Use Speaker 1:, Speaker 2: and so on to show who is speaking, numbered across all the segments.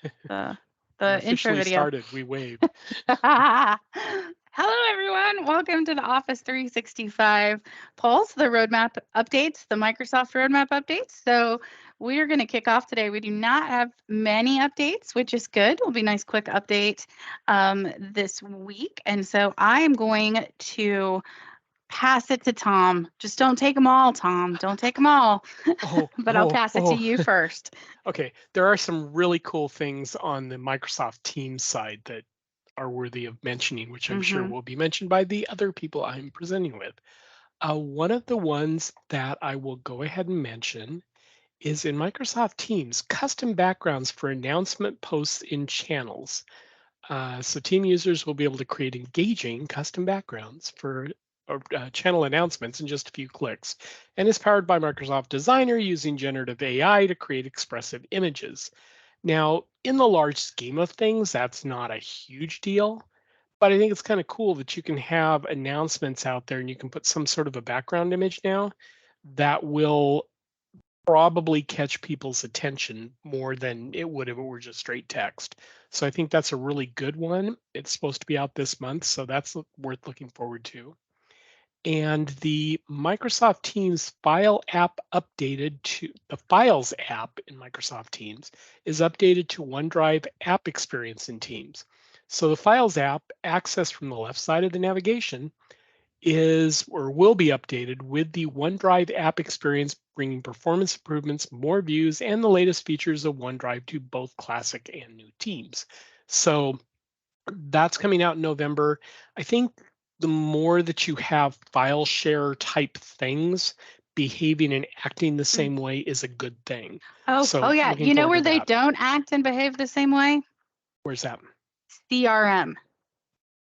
Speaker 1: the
Speaker 2: We're
Speaker 1: the intro
Speaker 2: officially
Speaker 1: video.
Speaker 2: started. We waved.
Speaker 1: Hello, everyone. Welcome to the Office 365 Pulse, the roadmap updates, the Microsoft roadmap updates. So, we are going to kick off today. We do not have many updates, which is good. It'll be a nice, quick update this week. And so, I am going to pass it to Tom. Just don't take them all, Tom. Don't take them all.
Speaker 2: Oh,
Speaker 1: But I'll
Speaker 2: oh,
Speaker 1: pass it to
Speaker 2: oh.
Speaker 1: you first.
Speaker 2: Okay, there are some really cool things on the Microsoft Teams side that are worthy of mentioning, which I'm sure
Speaker 1: Hmm.
Speaker 2: will be mentioned by the other people I'm presenting with. One of the ones that I will go ahead and mention is in Microsoft Teams, custom backgrounds for announcement posts in channels. So team users will be able to create engaging custom backgrounds for channel announcements in just a few clicks, and is powered by Microsoft Designer using generative AI to create expressive images. Now, in the large scheme of things, that's not a huge deal, but I think it's kind of cool that you can have announcements out there and you can put some sort of a background image now that will probably catch people's attention more than it would if it were just straight text. So I think that's a really good one. It's supposed to be out this month, so that's worth looking forward to. And the Microsoft Teams file app updated to the Files app in Microsoft Teams is updated to OneDrive app experience in Teams. So the Files app, accessed from the left side of the navigation, is or will be updated with the OneDrive app experience, bringing performance improvements, more views, and the latest features of OneDrive to both classic and new teams. So that's coming out in November. I think the more that you have file share type things behaving and acting the same way is a good thing.
Speaker 1: Oh
Speaker 2: So
Speaker 1: yeah.
Speaker 2: looking
Speaker 1: You know
Speaker 2: forward
Speaker 1: where
Speaker 2: to
Speaker 1: they
Speaker 2: that.
Speaker 1: don't act and behave the same way?
Speaker 2: Where's that?
Speaker 1: CRM.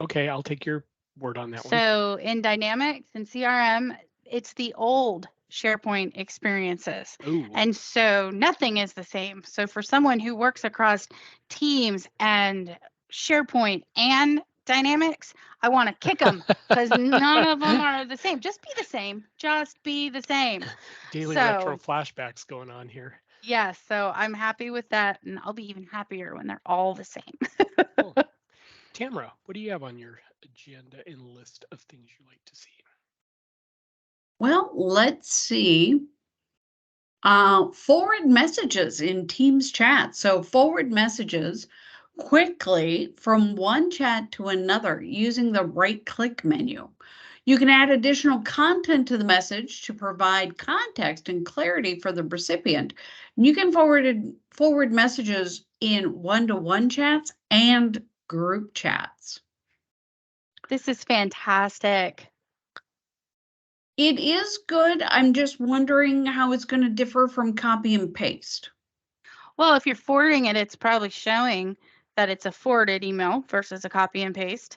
Speaker 2: Okay, I'll take your word on that one.
Speaker 1: So in Dynamics and CRM, it's the old SharePoint experiences.
Speaker 2: Ooh.
Speaker 1: And so nothing is the same. So for someone who works across Teams and SharePoint and Dynamics, I want to kick them because none of them are the same. Just be the same. Just be the same.
Speaker 2: Daily retro
Speaker 1: So
Speaker 2: flashbacks going on here.
Speaker 1: yeah, so I'm happy with that, and I'll be even happier when they're all the same.
Speaker 2: Cool. Tamara, what do you have on your agenda and list of things you like to see?
Speaker 3: Well, let's see. Forward messages in Teams chat. So forward messages quickly from one chat to another using the right-click menu. You can add additional content to the message to provide context and clarity for the recipient. You can forward messages in one-to-one chats and group chats.
Speaker 1: This is fantastic.
Speaker 3: It is good. I'm just wondering how it's going to differ from copy and paste.
Speaker 1: Well, if you're forwarding it, it's probably showing that it's a forwarded email versus a copy and paste,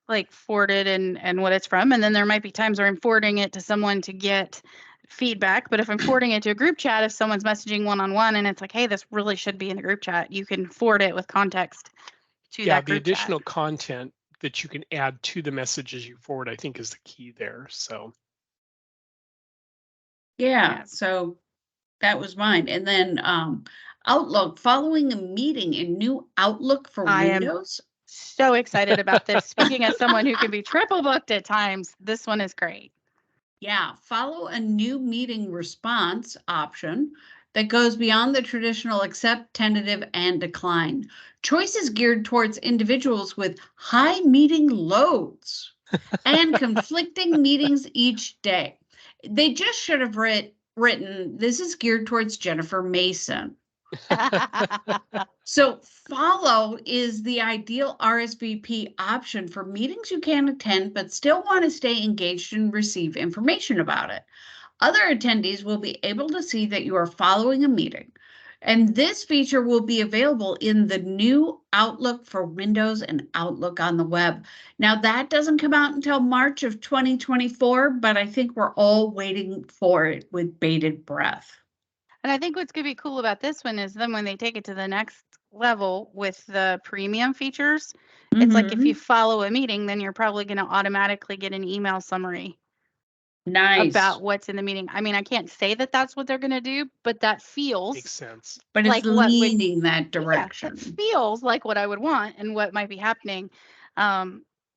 Speaker 1: like forwarded and what it's from. And then there might be times where I'm forwarding it to someone to get feedback. But if I'm forwarding it to a group chat, if someone's messaging one-on-one and it's like, hey, this really should be in the group chat, you can forward it with context to
Speaker 2: Yeah,
Speaker 1: that
Speaker 2: the
Speaker 1: group chat.
Speaker 2: additional content that you can add to the messages you forward, I think, is the key there. So,
Speaker 3: Yeah, so that was mine. And then Outlook, following a meeting in new Outlook for
Speaker 1: I am
Speaker 3: Windows.
Speaker 1: so excited about this. Speaking as someone who can be triple booked at times, this one is great.
Speaker 3: Yeah, follow a new meeting response option that goes beyond the traditional accept, tentative, and decline. Choices geared towards individuals with high meeting loads and conflicting meetings each day. They just should have written, this is geared towards Jennifer Mason. So follow is the ideal RSVP option for meetings you can't attend, but still want to stay engaged and receive information about it. Other attendees will be able to see that you are following a meeting. And this feature will be available in the new Outlook for Windows and Outlook on the web. Now, that doesn't come out until March of 2024, but I think we're all waiting for it with bated breath.
Speaker 1: And I think what's going to be cool about this one is then when they take it to the next level with the premium features, it's like if you follow a meeting, then you're probably going to automatically get an email summary
Speaker 3: Nice.
Speaker 1: about what's in the meeting. I mean, I can't say that that's what they're going to do, but that feels
Speaker 2: Makes sense.
Speaker 3: But
Speaker 1: like
Speaker 3: it's
Speaker 1: what would
Speaker 3: leaning that
Speaker 1: yeah,
Speaker 3: direction.
Speaker 1: that feels like what I would want and what might be happening.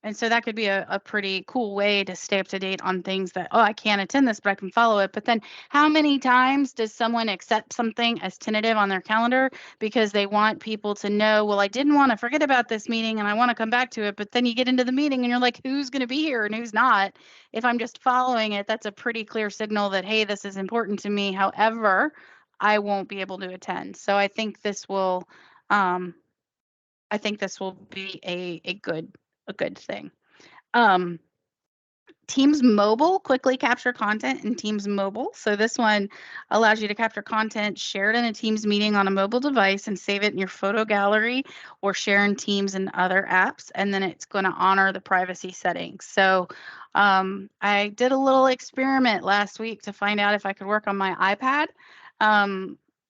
Speaker 1: And so that could be a pretty cool way to stay up to date on things that, oh, I can't attend this, but I can follow it. But then how many times does someone accept something as tentative on their calendar because they want people to know, well, I didn't want to forget about this meeting and I want to come back to it. But then you get into the meeting and you're like, who's going to be here and who's not? If I'm just following it, that's a pretty clear signal that, hey, this is important to me. However, I won't be able to attend. So I think this will be a good thing. Teams Mobile quickly capture content in Teams Mobile. So this one allows you to capture content shared in a Teams meeting on a mobile device and save it in your photo gallery or share in Teams and other apps. And then it's going to honor the privacy settings. So I did a little experiment last week to find out if I could work on my iPad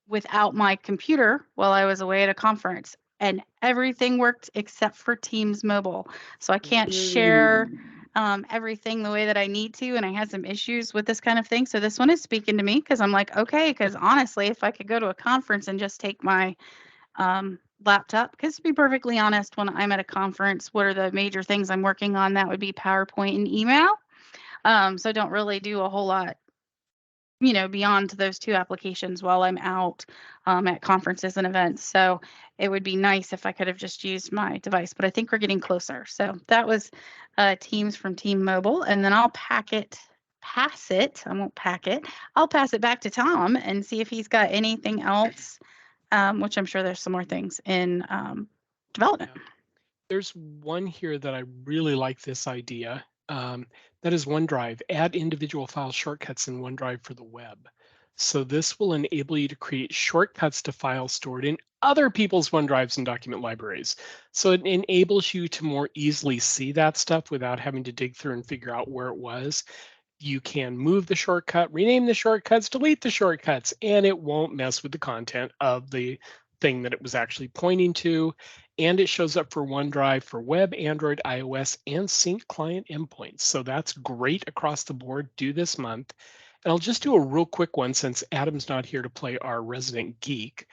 Speaker 1: without my computer while I was away at a conference. And everything worked except for Teams Mobile. So I can't share everything the way that I need to. And I had some issues with this kind of thing. So this one is speaking to me because I'm like, okay, because honestly, if I could go to a conference and just take my laptop, because to be perfectly honest, when I'm at a conference, what are the major things I'm working on? That would be PowerPoint and email. So I don't really do a whole lot, beyond those two applications while I'm out at conferences and events. So it would be nice if I could have just used my device, but I think we're getting closer. So that was Teams from Team Mobile, and then I'll pass it. I won't pack it. I'll pass it back to Tom and see if he's got anything else, which I'm sure there's some more things in development.
Speaker 2: Yeah. There's one here that I really like this idea. That is OneDrive. Add individual file shortcuts in OneDrive for the web. So this will enable you to create shortcuts to files stored in other people's OneDrives and document libraries. So it enables you to more easily see that stuff without having to dig through and figure out where it was. You can move the shortcut, rename the shortcuts, delete the shortcuts, and it won't mess with the content of the thing that it was actually pointing to. And it shows up for OneDrive for web, Android, iOS, and sync client endpoints. So that's great across the board. Due this month. And I'll just do a real quick one since Adam's not here to play our resident geek.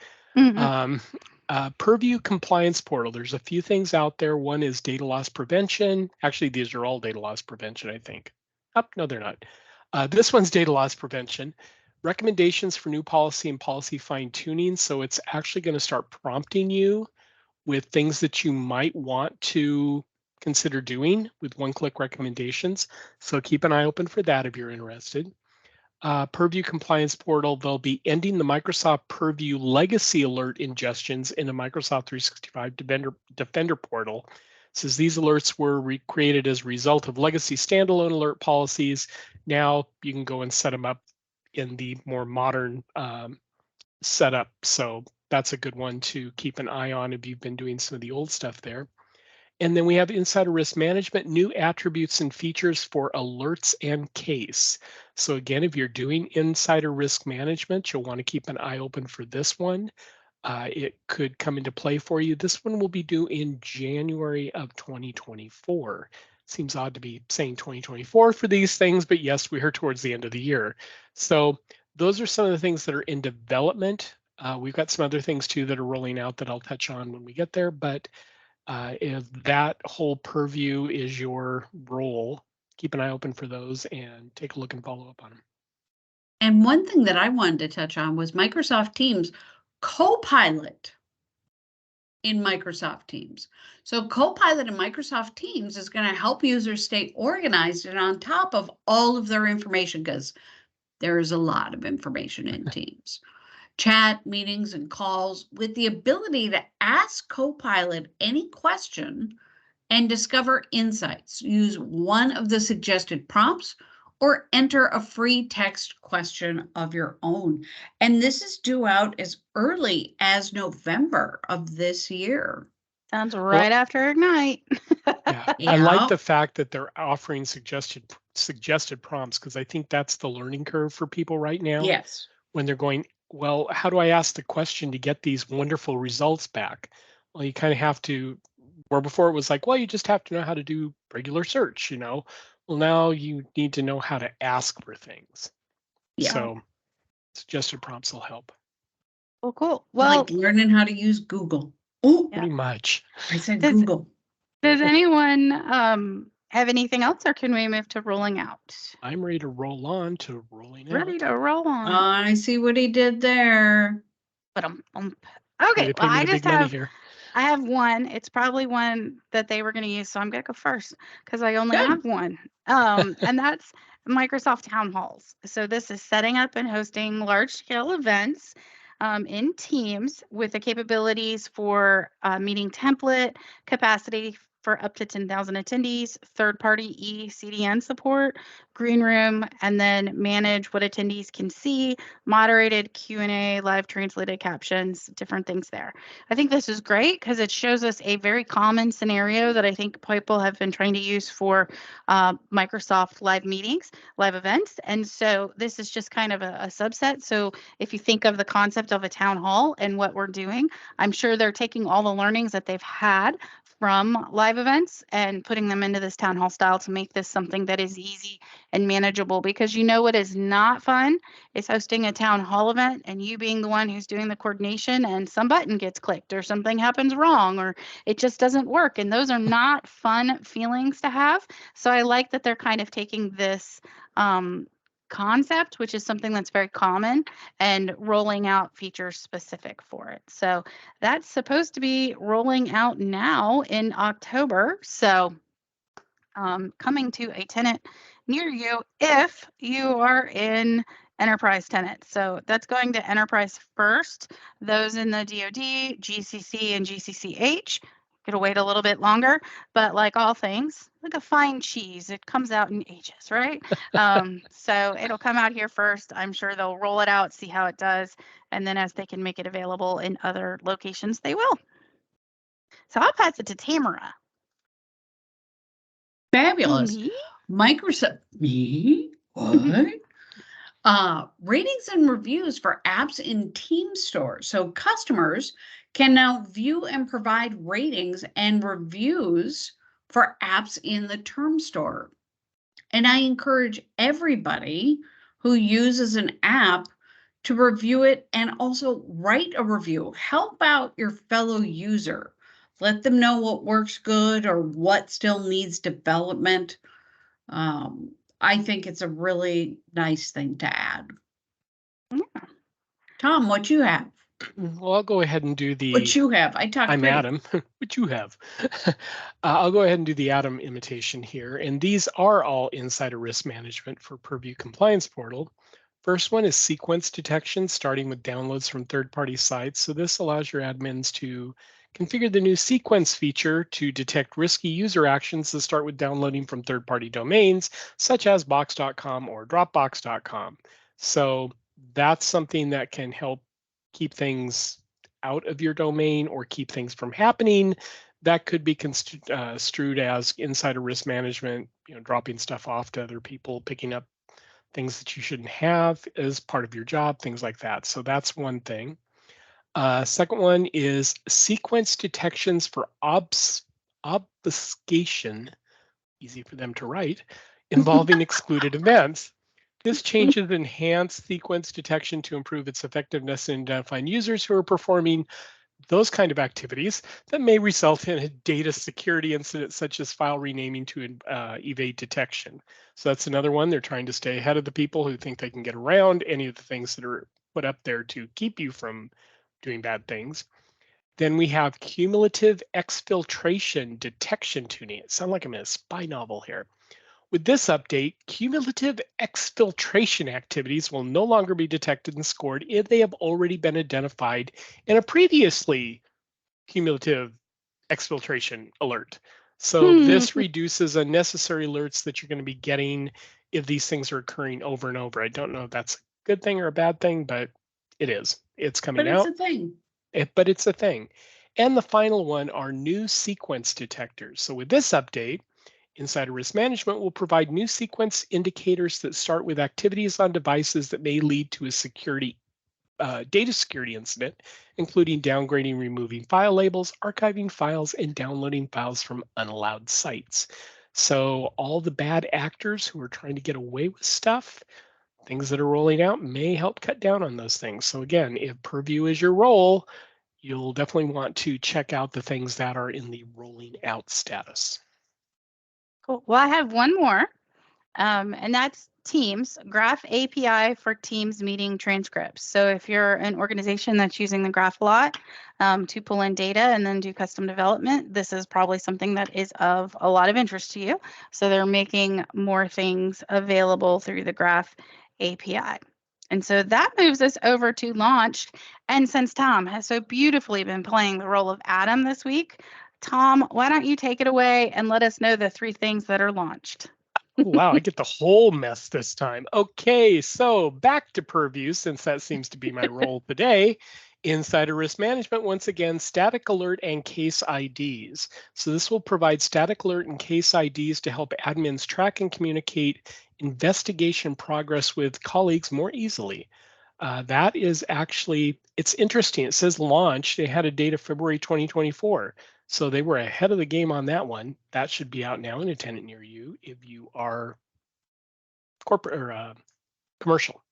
Speaker 2: Purview Compliance Portal. There's a few things out there. One is data loss prevention. Actually, these are all data loss prevention, I think. Oh, no, they're not. This one's data loss prevention. Recommendations for new policy and policy fine tuning. So it's actually going to start prompting you with things that you might want to consider doing with one-click recommendations. So keep an eye open for that if you're interested. Purview Compliance Portal, they'll be ending the Microsoft Purview legacy alert ingestions in the Microsoft 365 Defender portal. It says these alerts were created as a result of legacy standalone alert policies. Now you can go and set them up in the more modern setup. So that's a good one to keep an eye on if you've been doing some of the old stuff there. And then we have Insider Risk Management, new attributes and features for alerts and case. So again, if you're doing insider risk management, you'll want to keep an eye open for this one. It could come into play for you. This one will be due in January of 2024. Seems odd to be saying 2024 for these things, but yes, we are towards the end of the year. So those are some of the things that are in development. We've got some other things too that are rolling out that I'll touch on when we get there, but if that whole purview is your role, keep an eye open for those and take a look and follow up on them.
Speaker 3: And one thing that I wanted to touch on was Microsoft Teams Copilot in Microsoft Teams. So Copilot in Microsoft Teams is going to help users stay organized and on top of all of their information because there is a lot of information in Teams. Chat, meetings, and calls with the ability to ask Copilot any question and discover insights. Use one of the suggested prompts or enter a free text question of your own. And this is due out as early as November of this year.
Speaker 1: Sounds right after Ignite.
Speaker 2: Yeah, I like the fact that they're offering suggested prompts because I think that's the learning curve for people right now.
Speaker 3: Yes.
Speaker 2: When they're going, well, how do I ask the question to get these wonderful results back? Well, you kind of have to, where before it was like, well, you just have to know how to do regular search, Well, now you need to know how to ask for things.
Speaker 3: Yeah.
Speaker 2: So suggested prompts will help.
Speaker 1: Well, cool. Well,
Speaker 3: Like learning how to use Google. Oh,
Speaker 2: Pretty much.
Speaker 3: I said
Speaker 1: Does-
Speaker 3: Google.
Speaker 1: does anyone have anything else, or can we move to rolling out?
Speaker 2: I'm ready to roll on to rolling out.
Speaker 1: Ready to roll on.
Speaker 3: I see what he did there.
Speaker 1: Okay,
Speaker 2: They
Speaker 1: well,
Speaker 2: pay me
Speaker 1: I
Speaker 2: the
Speaker 1: just
Speaker 2: big money
Speaker 1: have
Speaker 2: here.
Speaker 1: I have one. It's probably one that they were going to use, so I'm going to go first because I only
Speaker 3: Good.
Speaker 1: have one. And that's Microsoft Town Halls. So this is setting up and hosting large-scale events in Teams with the capabilities for meeting template, capacity for up to 10,000 attendees, third-party eCDN support, green room, and then manage what attendees can see, moderated Q&A, live translated captions, different things there. I think this is great because it shows us a very common scenario that I think people have been trying to use for Microsoft live meetings, live events. And so this is just kind of a subset. So if you think of the concept of a town hall and what we're doing, I'm sure they're taking all the learnings that they've had from live events and putting them into this town hall style to make this something that is easy and manageable, because you know what is not fun is hosting a town hall event and you being the one who's doing the coordination and some button gets clicked or something happens wrong or it just doesn't work. And those are not fun feelings to have. So I like that they're kind of taking this concept, which is something that's very common, and rolling out features specific for it. So that's supposed to be rolling out now in October. So coming to a tenant near you if you are in enterprise tenant. So that's going to enterprise first. Those in the DoD, GCC, and GCCH. Gonna wait a little bit longer, but like all things, like a fine cheese, it comes out in ages, right? So it'll come out here first. I'm sure they'll roll it out, see how it does, and then as they can make it available in other locations, they will. So I'll pass it to Tamara.
Speaker 3: Fabulous.
Speaker 1: Me?
Speaker 3: Microsoft. Me? What? Ratings and reviews for apps in Team Store. So customers can now view and provide ratings and reviews for apps in the Term Store. And I encourage everybody who uses an app to review it and also write a review. Help out your fellow user. Let them know what works good or what still needs development. I think it's a really nice thing to add.
Speaker 1: Yeah.
Speaker 3: Tom, what you have?
Speaker 2: Well, I'll go ahead and do the.
Speaker 3: What you have? I talked.
Speaker 2: I'm
Speaker 3: pretty.
Speaker 2: Adam. What you have? I'll go ahead and do the Adam imitation here. And these are all inside of risk management for Purview Compliance Portal. First one is sequence detection, starting with downloads from third-party sites. So this allows your admins to configure the new sequence feature to detect risky user actions that start with downloading from third-party domains, such as box.com or dropbox.com. So that's something that can help keep things out of your domain or keep things from happening. That could be construed as insider risk management, dropping stuff off to other people, picking up things that you shouldn't have as part of your job, things like that. So that's one thing. Second one is sequence detections for obfuscation, easy for them to write, involving excluded events. This changes enhanced sequence detection to improve its effectiveness in identifying users who are performing those kind of activities that may result in a data security incident such as file renaming to evade detection. So that's another one. They're trying to stay ahead of the people who think they can get around any of the things that are put up there to keep you from doing bad things. Then we have cumulative exfiltration detection tuning. It sounds like I'm in a spy novel here. With this update, cumulative exfiltration activities will no longer be detected and scored if they have already been identified in a previously cumulative exfiltration alert. So this reduces unnecessary alerts that you're going to be getting if these things are occurring over and over. I don't know if that's a good thing or a bad thing, but it is. It's coming
Speaker 3: But it's
Speaker 2: out.
Speaker 3: a thing.
Speaker 2: But it's a thing. And the final one are new sequence detectors. So with this update, Insider Risk Management will provide new sequence indicators that start with activities on devices that may lead to a data security incident, including downgrading, removing file labels, archiving files, and downloading files from unallowed sites. So all the bad actors who are trying to get away with stuff, things that are rolling out may help cut down on those things. So again, if Purview is your role, you'll definitely want to check out the things that are in the rolling out status.
Speaker 1: Cool. Well, I have one more, and that's Teams, Graph API for Teams meeting transcripts. So if you're an organization that's using the Graph a lot to pull in data and then do custom development, this is probably something that is of a lot of interest to you. So they're making more things available through the Graph API. And so that moves us over to launched. And since Tom has so beautifully been playing the role of Adam this week, Tom, why don't you take it away and let us know the 3 things that are launched?
Speaker 2: Oh, wow, I get the whole mess this time. Okay, so back to Purview, since that seems to be my role today. Insider risk management, once again, static alert and case IDs. So this will provide static alert and case IDs to help admins track and communicate investigation progress with colleagues more easily. That is actually, it's interesting. It says launch. They had a date of February 2024. So they were ahead of the game on that one. That should be out now in a tenant near you if you are corporate or commercial.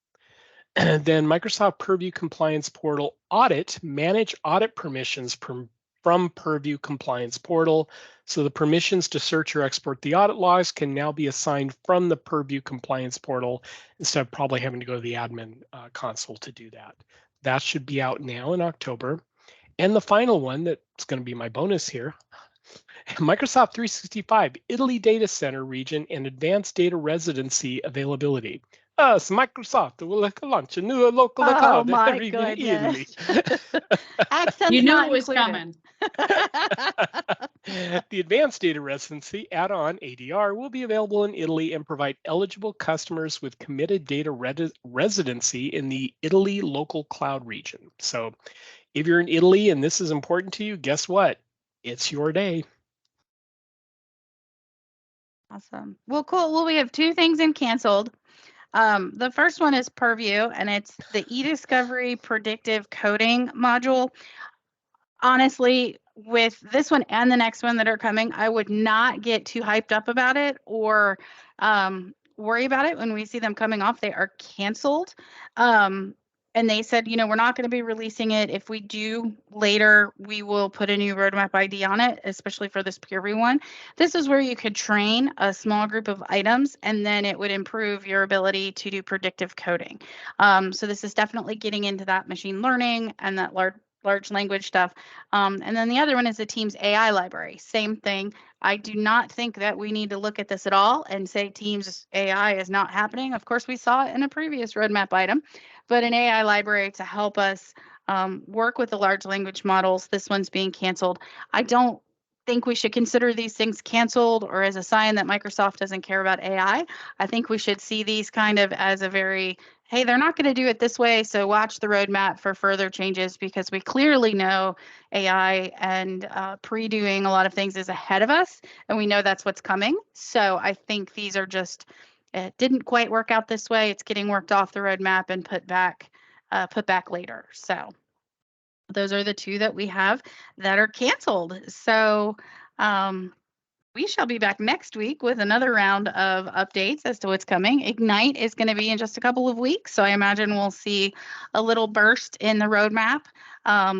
Speaker 2: And then Microsoft Purview Compliance Portal Audit, manage audit permissions from Purview Compliance Portal. So the permissions to search or export the audit logs can now be assigned from the Purview Compliance Portal instead of probably having to go to the admin console to do that. That should be out now in October. And the final one that's going to be my bonus here, Microsoft 365 Italy Data Center region and advanced data residency availability. Us, Microsoft will launch a new local account in
Speaker 1: my
Speaker 2: region Italy.
Speaker 1: goodness. Accents
Speaker 3: You knew
Speaker 1: not
Speaker 3: it was
Speaker 1: included.
Speaker 3: coming.
Speaker 2: The advanced data residency add-on ADR will be available in Italy and provide eligible customers with committed data residency in the Italy local cloud region. So if you're in Italy and this is important to you, guess what? It's your day.
Speaker 1: Awesome. Well, cool. Well, we have 2 things in canceled. The first one is Purview, and it's the eDiscovery predictive coding module. Honestly, with this one and the next one that are coming, I would not get too hyped up about it or worry about it when we see them coming off. They are canceled. And they said, we're not going to be releasing it. If we do later, we will put a new roadmap ID on it, especially for this Purview one. This is where you could train a small group of items, and then it would improve your ability to do predictive coding. So this is definitely getting into that machine learning and that large language stuff. And then the other one is the Teams AI library. Same thing. I do not think that we need to look at this at all and say Teams AI is not happening. Of course, we saw it in a previous roadmap item, but an AI library to help us work with the large language models. This one's being canceled. I don't think we should consider these things canceled or as a sign that Microsoft doesn't care about AI. I think we should see these kind of as a very, hey, they're not going to do it this way, so watch the roadmap for further changes, because we clearly know AI and pre-doing a lot of things is ahead of us, and we know that's what's coming. So I think these are just, it didn't quite work out this way. It's getting worked off the roadmap and put back later. So those are the 2 that we have that are canceled. So we shall be back next week with another round of updates as to what's coming. Ignite is going to be in just a couple of weeks, so I imagine we'll see a little burst in the roadmap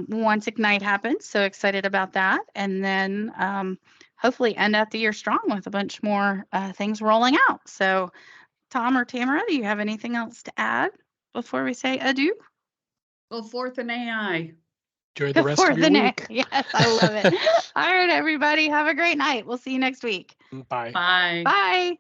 Speaker 1: once Ignite happens. So excited about that. And then hopefully end out the year strong with a bunch more things rolling out. So Tom or Tamara, do you have anything else to add before we say adieu?
Speaker 3: Go forth in AI.
Speaker 2: Enjoy the rest of your week.
Speaker 1: Yes, I love it. All right, everybody. Have a great night. We'll see you next week.
Speaker 2: Bye.
Speaker 3: Bye.
Speaker 1: Bye.